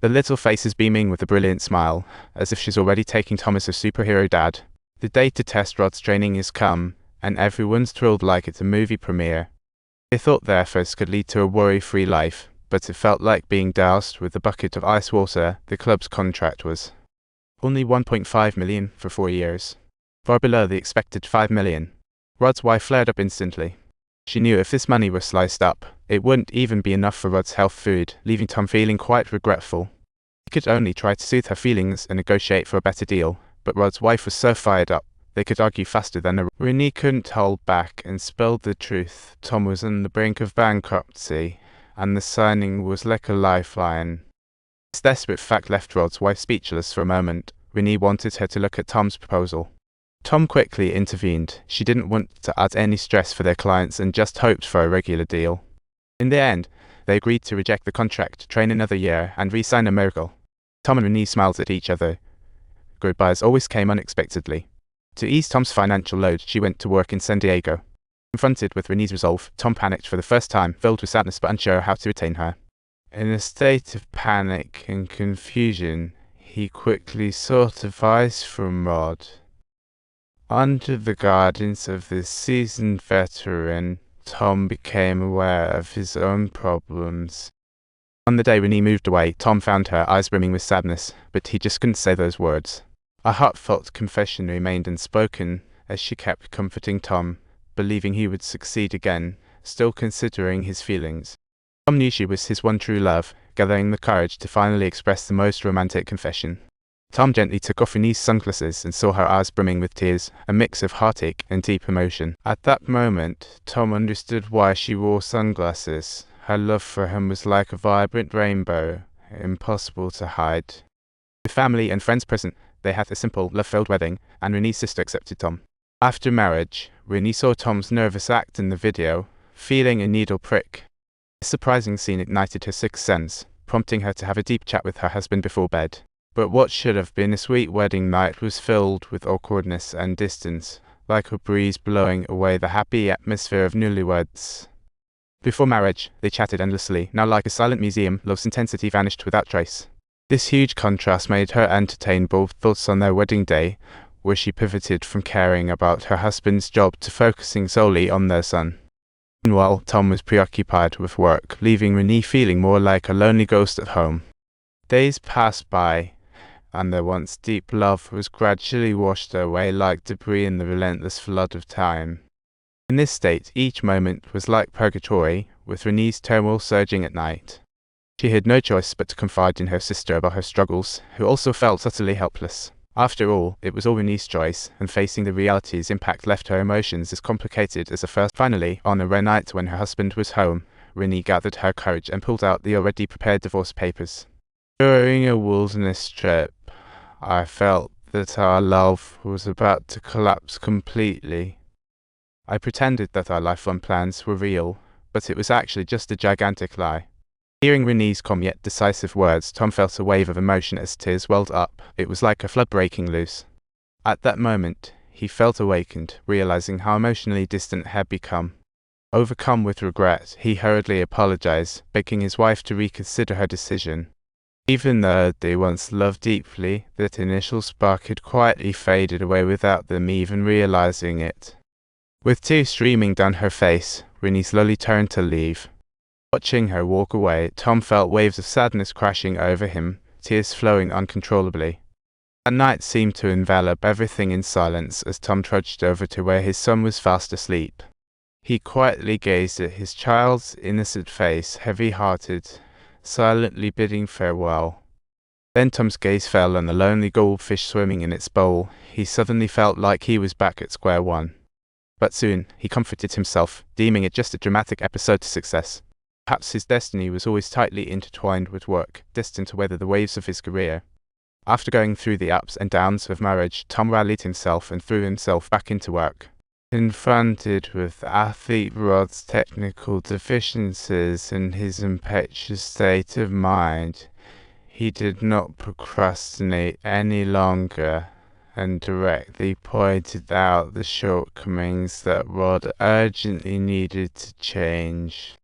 The little face is beaming with a brilliant smile, as if she's already taking Tom as a superhero dad. The day to test Rod's training has come, and everyone's thrilled like it's a movie premiere. They thought their efforts could lead to a worry-free life, but it felt like being doused with a bucket of ice water. The club's contract was only $1.5 million for 4 years, far below the expected $5 million. Rod's wife flared up instantly. She knew if this money were sliced up, it wouldn't even be enough for Rod's health food, leaving Tom feeling quite regretful. He could only try to soothe her feelings and negotiate for a better deal, but Rod's wife was so fired up, they could argue faster than a Renee couldn't hold back and spilled the truth. Tom was on the brink of bankruptcy, and the signing was like a lifeline. This desperate fact left Rod's wife speechless for a moment. Renee wanted her to look at Tom's proposal. Tom quickly intervened. She didn't want to add any stress for their clients and just hoped for a regular deal. In the end, they agreed to reject the contract, train another year, and re-sign a miracle. Tom and Renee smiled at each other. Goodbyes always came unexpectedly. To ease Tom's financial load, she went to work in San Diego. Confronted with Renee's resolve, Tom panicked for the first time, filled with sadness but unsure how to retain her. In a state of panic and confusion, he quickly sought advice from Rod. Under the guidance of this seasoned veteran, Tom became aware of his own problems. On the day Renee moved away, Tom found her eyes brimming with sadness, but he just couldn't say those words. A heartfelt confession remained unspoken as she kept comforting Tom, believing he would succeed again, still considering his feelings. Tom knew she was his one true love, gathering the courage to finally express the most romantic confession. Tom gently took off Renee's sunglasses and saw her eyes brimming with tears, a mix of heartache and deep emotion. At that moment, Tom understood why she wore sunglasses. Her love for him was like a vibrant rainbow, impossible to hide. With family and friends present, they had a simple, love-filled wedding, and Renee's sister accepted Tom. After marriage, Renee saw Tom's nervous act in the video, feeling a needle prick. This surprising scene ignited her sixth sense, prompting her to have a deep chat with her husband before bed. But what should have been a sweet wedding night was filled with awkwardness and distance, like a breeze blowing away the happy atmosphere of newlyweds. Before marriage, they chatted endlessly. Now like a silent museum, love's intensity vanished without trace. This huge contrast made her entertain both thoughts on their wedding day, where she pivoted from caring about her husband's job to focusing solely on their son. Meanwhile, Tom was preoccupied with work, leaving Renee feeling more like a lonely ghost at home. Days passed by, and their once deep love was gradually washed away like debris in the relentless flood of time. In this state, each moment was like purgatory, with Renee's turmoil surging at night. She had no choice but to confide in her sister about her struggles, who also felt utterly helpless. After all, it was all Renee's choice, and facing the reality's impact left her emotions as complicated as a first. Finally, on a rare night when her husband was home, Renee gathered her courage and pulled out the already prepared divorce papers. During a wilderness trip, I felt that our love was about to collapse completely. I pretended that our lifelong plans were real, but it was actually just a gigantic lie. Hearing Renee's calm yet decisive words, Tom felt a wave of emotion as tears welled up. It was like a flood breaking loose. At that moment, he felt awakened, realizing how emotionally distant had become. Overcome with regret, he hurriedly apologized, begging his wife to reconsider her decision. Even though they once loved deeply, that initial spark had quietly faded away without them even realizing it. With tears streaming down her face, Renee slowly turned to leave. Watching her walk away, Tom felt waves of sadness crashing over him, tears flowing uncontrollably. That night seemed to envelop everything in silence as Tom trudged over to where his son was fast asleep. He quietly gazed at his child's innocent face, heavy-hearted, silently bidding farewell. Then Tom's gaze fell on the lonely goldfish swimming in its bowl. He suddenly felt like he was back at square one. But soon, he comforted himself, deeming it just a dramatic episode to success. Perhaps his destiny was always tightly intertwined with work, destined to weather the waves of his career. After going through the ups and downs of marriage, Tom rallied himself and threw himself back into work. Confronted with athlete Rod's technical deficiencies and his impetuous state of mind, he did not procrastinate any longer and directly pointed out the shortcomings that Rod urgently needed to change.